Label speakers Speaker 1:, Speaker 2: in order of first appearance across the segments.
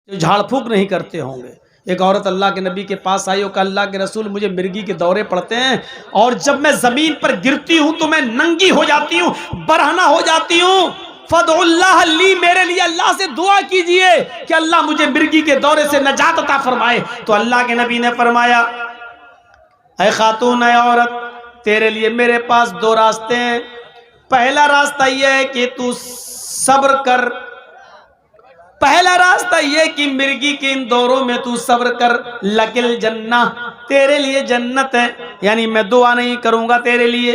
Speaker 1: जो झाड़ फूक नहीं करते होंगे। एक औरत अल्लाह के नबी के पास आई और कहा, अल्लाह के रसूल मुझे मिर्गी के दौरे पड़ते हैं और जब मैं जमीन पर गिरती हूं तो मैं नंगी हो जाती हूं, बरहना हो जाती हूं। फदउल्लाह ली, मेरे लिए अल्लाह से दुआ कीजिए कि अल्लाह मुझे मिर्गी के दौरे से नजात अता फरमाए। तो अल्लाह के नबी ने फरमाया, ऐ खातून, ऐ औरत, तेरे लिए मेरे पास दो रास्ते हैं। पहला रास्ता यह है कि तू सब्र कर। पहला रास्ता यह कि मिर्गी के इन दौरों में तू सब्र कर। लकिल जन्ना, तेरे लिए जन्नत है, यानी मैं दुआ नहीं करूंगा तेरे लिए।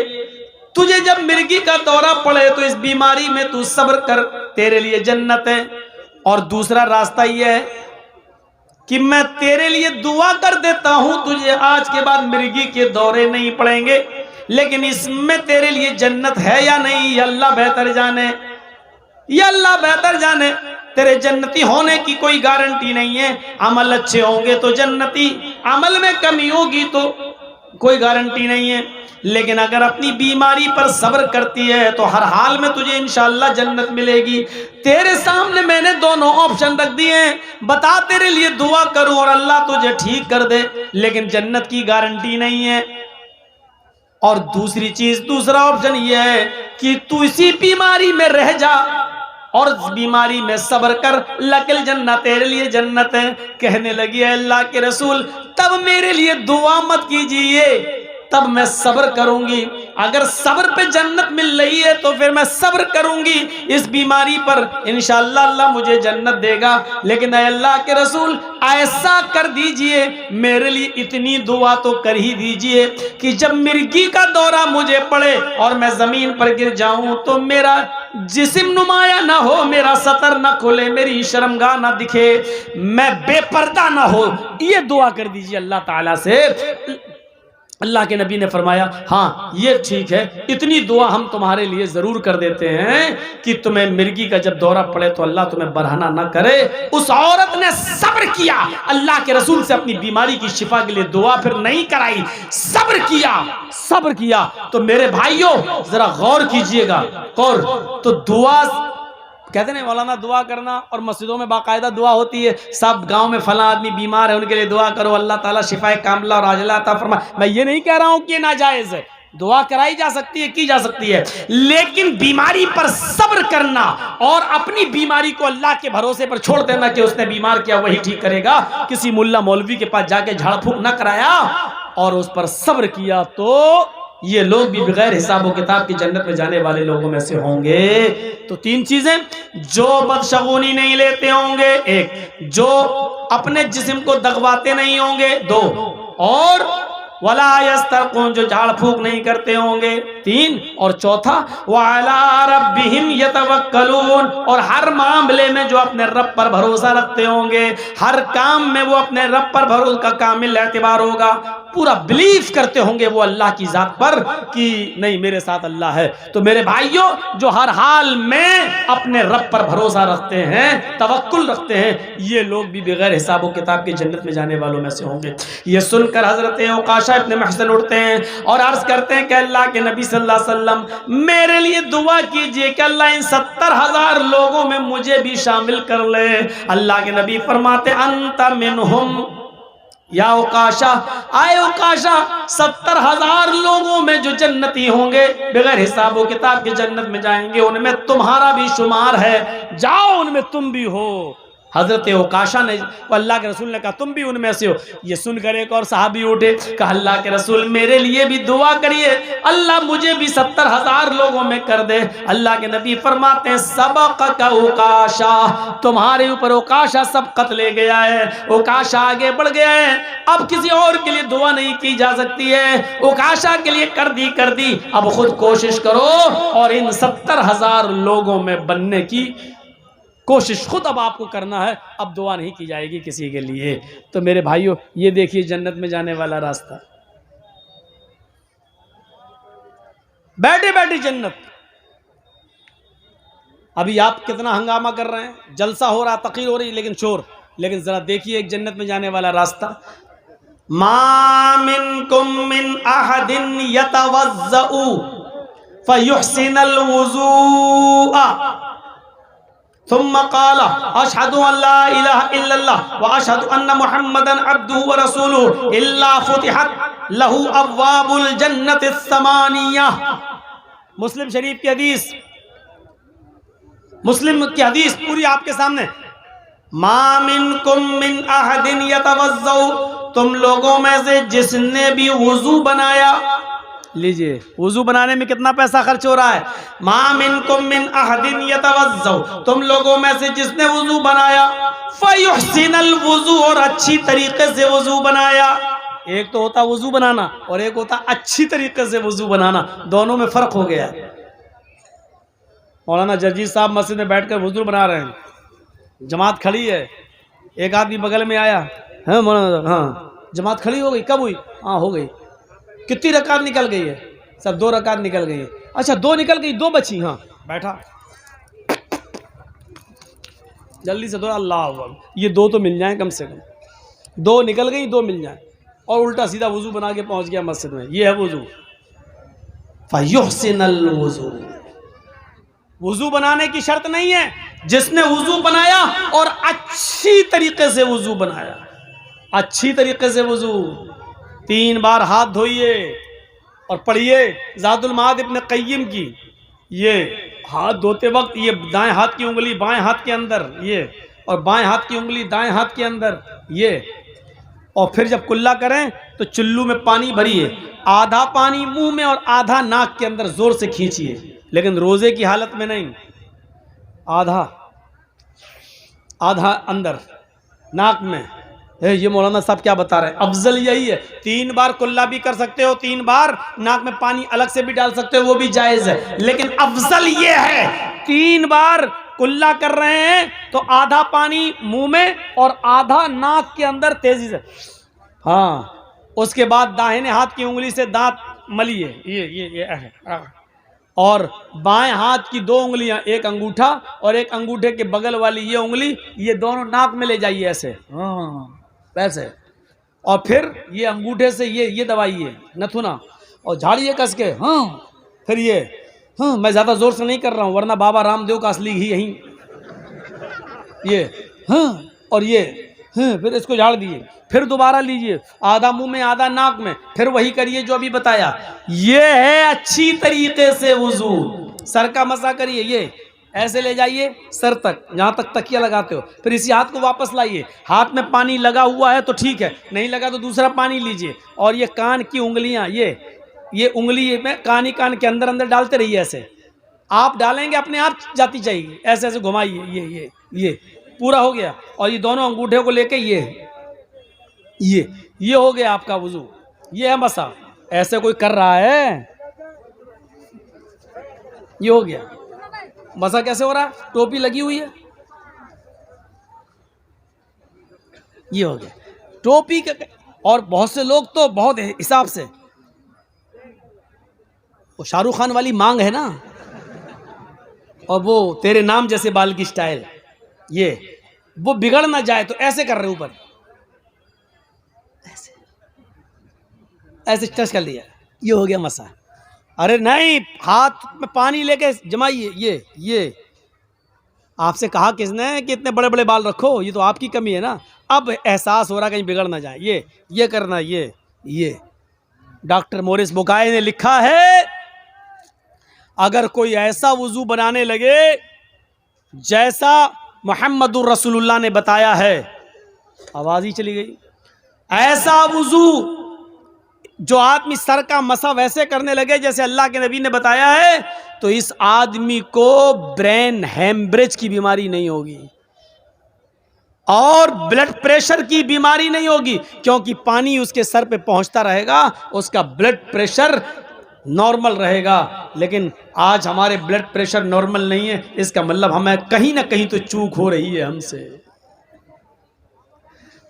Speaker 1: तुझे जब मिर्गी का दौरा पड़े तो इस बीमारी में तू सब्र कर, तेरे लिए जन्नत है। और दूसरा रास्ता यह है कि मैं तेरे लिए दुआ कर देता हूं, तुझे आज के बाद मिर्गी के दौरे नहीं पड़ेंगे, लेकिन इसमें तेरे लिए जन्नत है या नहीं ये अल्लाह बेहतर जाने, ये अल्लाह बेहतर जाने। तेरे जन्नती होने की कोई गारंटी नहीं है। अमल अच्छे होंगे तो जन्नती, अमल में कमी होगी तो कोई गारंटी नहीं है। लेकिन अगर अपनी बीमारी पर सब्र करती है तो हर हाल में तुझे इंशाअल्लाह जन्नत मिलेगी। तेरे सामने मैंने दोनों ऑप्शन रख दिए हैं, बता तेरे लिए दुआ करूं और अल्लाह तुझे ठीक कर दे, लेकिन जन्नत की गारंटी नहीं है। और दूसरी चीज, दूसरा ऑप्शन यह है कि तू इसी बीमारी में रह जा और बीमारी में सब्र कर, लकिल जन्नत, तेरे लिए जन्नत है। कहने लगी, अल्लाह के रसूल तब मेरे लिए दुआ मत कीजिए, तब मैं सब्र करूंगी। अगर सब्र पे जन्नत मिल रही है तो फिर मैं सब्र करूंगी इस बीमारी पर, इंशाअल्लाह अल्लाह मुझे जन्नत देगा। लेकिन अल्लाह के रसूल ऐसा कर दीजिए, मेरे लिए इतनी दुआ तो कर ही दीजिए कि जब मिर्गी का दौरा मुझे पड़े और मैं जमीन पर गिर जाऊं तो मेरा जिस्म नुमाया ना हो, मेरा सतर ना खुले, मेरी शर्मगाह ना दिखे, मैं बेपर्दा ना हो, ये दुआ कर दीजिए अल्लाह ताला से। अल्लाह के नबी ने फरमाया, हाँ ये ठीक है, इतनी दुआ हम तुम्हारे लिए जरूर कर देते हैं कि तुम्हें मिर्गी का जब दौरा पड़े तो अल्लाह तुम्हें बरहना ना करे। उस औरत ने सब्र किया, अल्लाह के रसूल से अपनी बीमारी की शिफा के लिए दुआ फिर नहीं कराई, सब्र किया, सब्र किया। तो मेरे भाइयों जरा गौर कीजिएगा, गौर। तो दुआ कहते नहीं मौलाना, दुआ करना और मस्जिदों में बाकायदा दुआ होती है, सब गांव में फला आदमी बीमार है उनके लिए दुआ करो, अल्लाह ताला शिफाए कामिला और आजिला अता फरमाए। मैं ये नहीं कह रहा हूं कि ये नाजायज है, दुआ कराई जा सकती है, की जा सकती है, लेकिन बीमारी पर सब्र करना और अपनी बीमारी को अल्लाह के भरोसे पर छोड़ देना कि उसने बीमार किया वही ठीक करेगा, किसी मुल्ला मौलवी के पास जाके झाड़ फूक ना कराया और उस पर सब्र किया, तो ये लोग भी बगैर हिसाब किताब की जन्नत में जाने वाले लोगों में से होंगे। तो तीन चीजें, जो बदशगुनी नहीं लेते होंगे, एक जो अपने जिस्म को दगवाते नहीं होंगे, दो और वला यस्तरकून जो झाड़ फूक नहीं करते होंगे, तीन और चौथा वअला रब्बिहिम यतवक्कलून और हर मामले में जो अपने रब पर भरोसा रखते होंगे, हर काम में वो अपने रब पर भरोसा का कामिल एतबार होगा, पूरा बिलीव करते होंगे वो अल्लाह की जात पर कि नहीं मेरे साथ अल्लाह है। तो मेरे भाइयों जो हर हाल में अपने रब पर भरोसा रखते हैं, तवक्कुल रखते हैं, ये लोग भी बगैर हिसाब किताब के जन्नत में जाने वालों में से होंगे। ये सुनकर हजरत उकाशा इब्न महसन उठते हैं और अर्ज करते हैं कि अल्लाह के नबी सल्लल्लाहु अलैहि वसल्लम मेरे लिए दुआ कीजिए कि अल्लाह इन 70,000 लोगों में मुझे भी शामिल कर ले। अल्लाह के नबी फरमाते अंता मिनहुम या उकाशा, आए उकाशा 70,000 लोगों में जो जन्नती होंगे बगैर हिसाब किताब के जन्नत में जाएंगे, उनमें तुम्हारा भी शुमार है, जाओ उनमें तुम भी हो। हजरत उकाशा ने, अल्लाह के रसूल ने कहा तुम भी उनमें से हो। ये सुनकर एक और सहाबी उठे, कहा अल्लाह के रसूल मेरे लिए भी दुआ करिए, अल्लाह मुझे भी 70,000 लोगों में कर दे। अल्लाह के नबी फरमाते हैं सबक़का उकाशा, तुम्हारे ऊपर उकाशा सबकत ले गया है, उकाशा आगे बढ़ गया है, अब किसी और के लिए दुआ नहीं की जा सकती है, उकाशा के लिए कर दी, अब खुद कोशिश करो और इन 70,000 लोगों में बनने की कोशिश खुद अब आपको करना है, अब दुआ नहीं की जाएगी किसी के लिए। तो मेरे भाइयों ये देखिए जन्नत में जाने वाला रास्ता, बैठे बैठे जन्नत। अभी आप कितना हंगामा कर रहे हैं, जलसा हो रहा, तकीर हो रही, लेकिन शोर, लेकिन जरा देखिए एक जन्नत में जाने वाला रास्ता। मा मिनकुम मिन अहदिन यतवज़्ज़उ फयुहसिनुल वुज़ूअ सुम्मा क़ाला अशहदु अल्ला इलाहा इल्लल्लाह व अशहदु अन्ना मुहम्मदन अब्दुहु व रसूलुहु इल्ला फुतिहत लहू अब्वाबुल जन्नतिस समानिया। मुस्लिम शरीफ की हदीस, मुस्लिम की हदीस पूरी आपके सामने। मा मिनकुम मिन अहदिन यतवज़्ज़उ, तुम लोगों में से जिसने भी वुजू बनाया, लीजिए वुजू बनाने में कितना पैसा खर्च हो रहा है। मा मिनकुम मिन अहदिन यतवज़्ज़उ, तुम लोगों में से जिसने वुजू बनाया, फयुहसिनल वुजू, और अच्छी तरीके से वुजू बनाया। एक तो होता वुजू बनाना और एक होता अच्छी तरीके से वुजू बनाना, दोनों में फर्क हो गया। मौलाना जर्जी साहब मस्जिद में बैठकर वुजू बना रहे हैं, जमात खड़ी है, एक आदमी बगल में आया, हाँ मौलाना, हाँ जमात खड़ी हो गई, कब हुई? हाँ हो गई। कितनी रकात निकल गई है? सब 2 रकात निकल गई है। अच्छा 2 निकल गई, 2 बची। हाँ बैठा, जल्दी से 2, अल्लाह, ये 2 तो मिल जाए कम से कम, 2 निकल गई, 2 मिल जाए। और उल्टा सीधा वुजू बना के पहुंच गया मस्जिद में, ये है वुजू। फयुहसिनल वुजू, वुजू बनाने की शर्त नहीं है, जिसने वुजू बनाया और अच्छी तरीके से वुजू बनाया, अच्छी तरीके से वुजू, 3 बार हाथ धोइए और पढ़िए ज़ादुल माद इब्न क़य्यिम की। ये हाथ धोते वक्त ये दाएं हाथ की उंगली बाएं हाथ के अंदर, ये, और बाएं हाथ की उंगली दाएं हाथ के अंदर, ये, और फिर जब कुल्ला करें तो चुल्लू में पानी भरिए, आधा पानी मुंह में और आधा नाक के अंदर जोर से खींचिए, लेकिन रोजे की हालत में नहीं, आधा आधा अंदर नाक में। ये मौलाना साहब क्या बता रहे हैं? अफजल यही है, 3 बार कुल्ला भी कर सकते हो, 3 बार नाक में पानी अलग से भी डाल सकते हो, वो भी जायज है, लेकिन अफजल ये है 3 बार कुल्ला कर रहे हैं तो आधा पानी मुंह में और आधा नाक के अंदर तेजी से, हाँ, उसके बाद दाहिने हाथ की उंगली से दांत मलिए, ये और बाएं हाथ की 2 उंगलियां, एक अंगूठा और एक अंगूठे के बगल वाली ये उंगली, ये दोनों नाक में ले जाइए ऐसे, हाँ वैसे, और फिर ये अंगूठे से ये दबाइए नथुना और झाड़िए कस के, हाँ, फिर ये, हाँ, मैं ज़्यादा जोर से नहीं कर रहा हूँ वरना बाबा रामदेव का असली घी यहीं, ये, हाँ, और ये, हाँ, फिर इसको झाड़ दिए, फिर दोबारा लीजिए, आधा मुंह में आधा नाक में, फिर वही करिए जो अभी बताया। ये है अच्छी तरीके से वुजू। सर का मसा करिए, ये ऐसे ले जाइए सर तक, जहाँ तक तकिया लगाते हो, फिर इसी हाथ को वापस लाइए, हाथ में पानी लगा हुआ है तो ठीक है, नहीं लगा तो दूसरा पानी लीजिए, और ये कान की उंगलियाँ, ये उंगली में कान के अंदर अंदर डालते रहिए, ऐसे आप डालेंगे अपने आप जाती चाहिए, ऐसे ऐसे घुमाइए, ये पूरा हो गया, और ये दोनों अंगूठे को लेके ये हो गया आपका वुजू। ये है मसा, ऐसे कोई कर रहा है, ये हो गया मसा। कैसे हो रहा है? टोपी लगी हुई है, ये हो गया टोपी का। और बहुत से लोग तो बहुत हिसाब से, वो शाहरुख खान वाली मांग है ना, और वो तेरे नाम जैसे बाल की स्टाइल, ये वो बिगड़ ना जाए तो ऐसे कर रहे ऊपर, ऐसे टच कर लिया, ये हो गया मसा। अरे नहीं, हाथ में पानी लेके जमाइए, ये आपसे कहा किसने कि इतने बड़े बड़े बाल रखो? ये तो आपकी कमी है ना। अब एहसास हो रहा कहीं बिगड़ ना जाए, ये करना, ये डॉक्टर मोरिस बुकाई ने लिखा है, अगर कोई ऐसा वुजू बनाने लगे जैसा मुहम्मदुर रसूलुल्लाह ने बताया है, आवाज ही चली गई, ऐसा वुजू जो आदमी सर का मसा वैसे करने लगे जैसे अल्लाह के नबी ने बताया है, तो इस आदमी को ब्रेन हेमरेज की बीमारी नहीं होगी और ब्लड प्रेशर की बीमारी नहीं होगी, क्योंकि पानी उसके सर पे पहुंचता रहेगा, उसका ब्लड प्रेशर नॉर्मल रहेगा। लेकिन आज हमारे ब्लड प्रेशर नॉर्मल नहीं है, इसका मतलब हमें कहीं ना कहीं तो चूक हो रही है हमसे।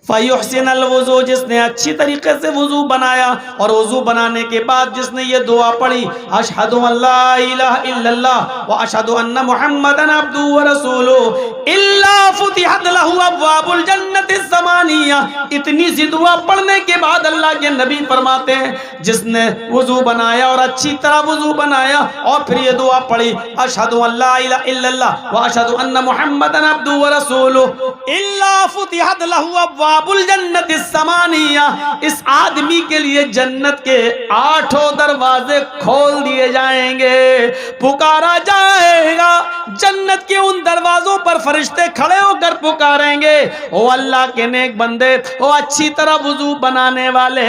Speaker 1: फ़युहसिनल वुज़ू, जिसने अच्छी तरीके से वुज़ू बनाया और वुज़ू बनाने के बाद जिसने ये दुआ पढ़ी, अशहदु अल्ला इलाहा इल्लल्लाह व अशहदु अन्ना मुहम्मदन अब्दुहु व रसूलुहु, इल्ला फुतिहत लहु अब्वाबुल जन्नत जन्नत समानिया। इतनी सी दुआ पढ़ने के बाद अल्लाह के नबी फरमाते हैं जिसने वुजू बनाया और अच्छी तरह वुजू बनाया और फिर ये दुआ पढ़ी, अशहदु अल्ला इलाहा इल्लल्लाह व अशहदु अन्ना मुहम्मदन अब्दुहु व रसूलुहु इल्ला फुतिहत लहु अब्वाबुल जन्नत समानिया। इस आदमी के लिए जन्नत के 8 दरवाजे खोल दिए जाएंगे, पुकारा जाएगा। जन्नत के उन दरवाजों पर फरिश्ते खड़े होकर पुकारेंगे, ओ अल्लाह के नेक बंदे, ओ अच्छी तरह वुजू बनाने वाले,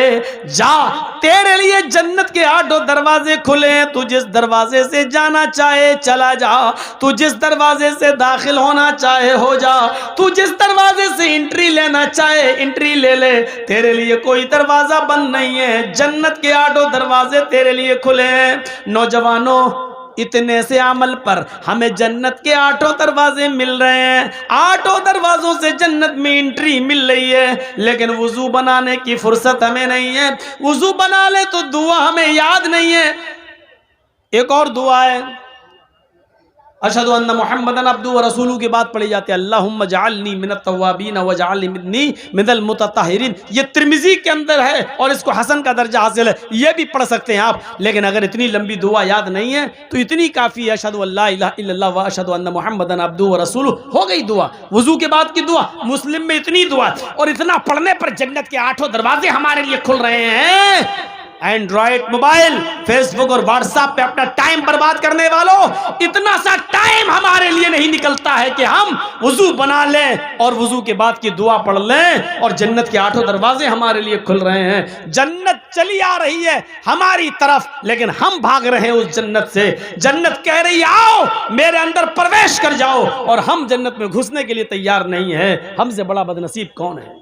Speaker 1: जा तेरे लिए जन्नत के 8 दरवाजे खुले हैं, तू जिस दरवाजे से जाना चाहे चला जा, तू जिस दरवाजे से दाखिल होना चाहे हो जा, तू जिस दरवाजे से एंट्री लेना चाहे एंट्री ले ले, तेरे लिए कोई दरवाजा बंद नहीं है, जन्नत के 8 दरवाजे तेरे लिए खुले हैं। नौजवानों, इतने से अमल पर हमें जन्नत के 8 दरवाजे मिल रहे हैं, 8 दरवाजों से जन्नत में एंट्री मिल रही है, लेकिन वुजू बनाने की फुर्सत हमें नहीं है। वुजू बना ले तो दुआ हमें याद नहीं है। एक और दुआ है, अशहदु अन्ना मुहम्मदन अब्दुहु व रसूलुहु के बाद पढ़ी जाती है अल्लाहुम्मा जअलनी मिनत तव्वाबीन व जअलनी मिनल मुतत्तहिरीन। ये तिर्मिजी के अंदर है और इसको हसन का दर्जा हासिल है, ये भी पढ़ सकते हैं आप। लेकिन अगर इतनी लंबी दुआ याद नहीं है तो इतनी काफ़ी है, अशहदु अल्ला इलाहा इल्लल्लाह व अशहदु अन्ना मुहम्मदन अब्दुहु व रसूलुहु, हो गई दुआ। वुजू के बाद की दुआ, मुस्लिम में इतनी दुआ, और इतना पढ़ने पर जन्नत के 8 दरवाजे हमारे लिए खुल रहे हैं। एंड्रॉइड मोबाइल, फेसबुक और व्हाट्सएप पे अपना टाइम बर्बाद करने वालों, इतना सा टाइम हमारे लिए नहीं निकलता है कि हम वुजू बना लें और वुजू के बाद की दुआ पढ़ लें और जन्नत के 8 दरवाजे हमारे लिए खुल रहे हैं। जन्नत चली आ रही है हमारी तरफ, लेकिन हम भाग रहे हैं उस जन्नत से। जन्नत कह रही आओ मेरे अंदर प्रवेश कर जाओ, और हम जन्नत में घुसने के लिए तैयार नहीं है। हमसे बड़ा बदनसीब कौन है?